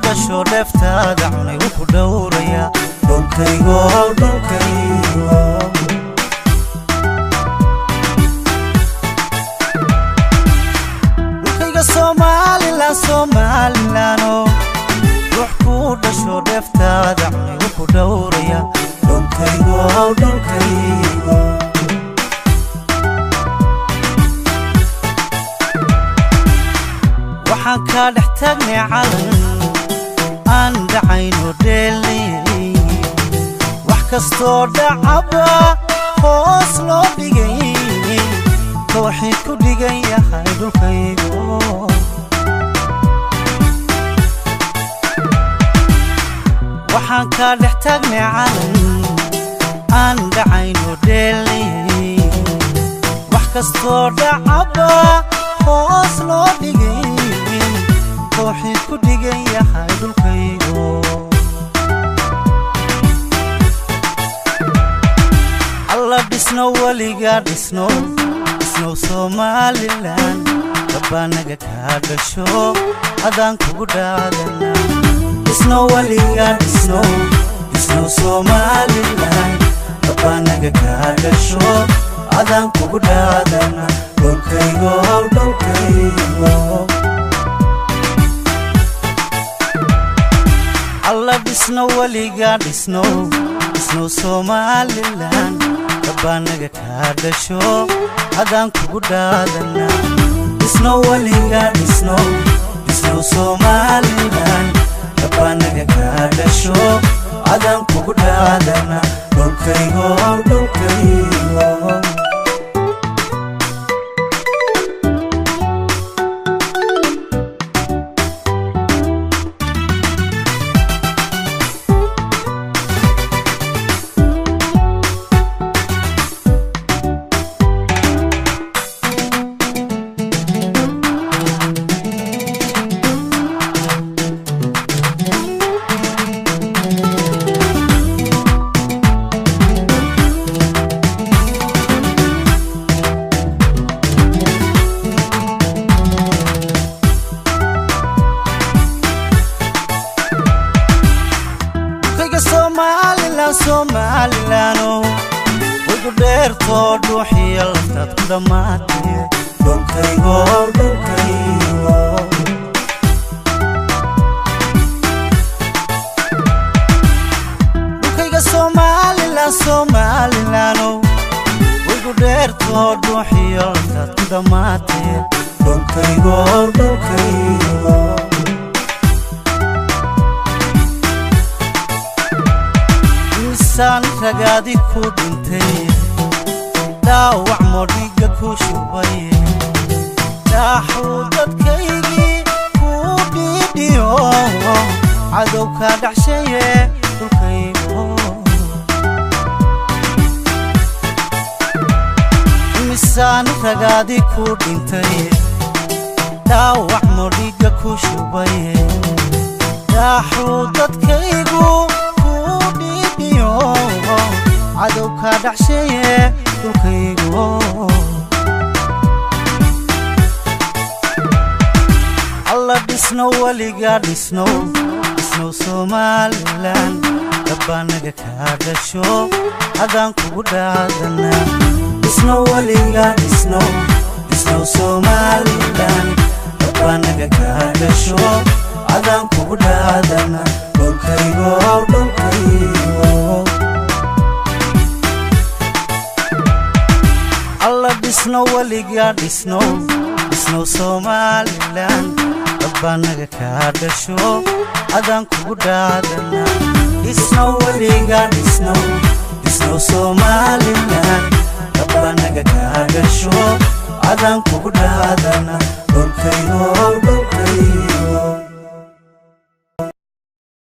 dhasho dheeftaada cunay wuxuu dhowrayaa dhulkaygo dhulkayga Somaliland ruux ku dhasho dheeftaada cunay wuxuu dhowrayaa dhulkaygo waxaan ka dhex taagnay calan aan dhacayno dheelay wax kastoo dhacaba hoos loo dhigay kooxii ku dhigan yahay dhulkaygo waxaan ka dhex taagnay calan aan dhacayno dheelay wax kastoo dhacaba hoos loo dhigay kooxii ku dhigan yahay dhulkaygo alla dhisno weliga dhisno Somaliland dabanaga ka dhasho adaan kugu dhaadana dhisno weliga dhisno Somaliland dabanaga ka dhasho adaan kugu dhaadana dhulkaygo alla dhisno weliga dhisno Somaliland dabanaga ka dhasho adaan kugu dhaadana dhisno weliga dhisno Somaliland dabanaga ka dhasho adaan kugu dhaadana dhulkaygo Somaliland wuxuu dheertoo dhuuxiya laftaad ku dhammaatay dhulkaygo dhulkayga Somaliland wuxuu dheertoo dhuuxiya laftaad ku dhammaatay dhulkaygo insan ragaadi ku dhintay dhaawac modhiga ku shubay daaxuu dadkaygii ku dhiidhiyo cadow ka dhaxshaye dhulkaygo insan ragaadi ku dhintay dhaawac modhiga ku shubay daaxuu dadkaygu cadow ka dhaxshaye dhulkaygo alla dhisno weliga dhisno Somaliland dabanaga ka dhasho adaan kugu dhaadana dhisno weliga dhisno Somaliland dabanaga ka dhasho adaan kugu dhaadana dhulkaygo alla dhisno weliga dhisno Somaliland dabanaga ka dhasho adaan kugu dhaadana dhisno weliga dhisno Somaliland dabanaga ka dhasho adaan kugu dhaadana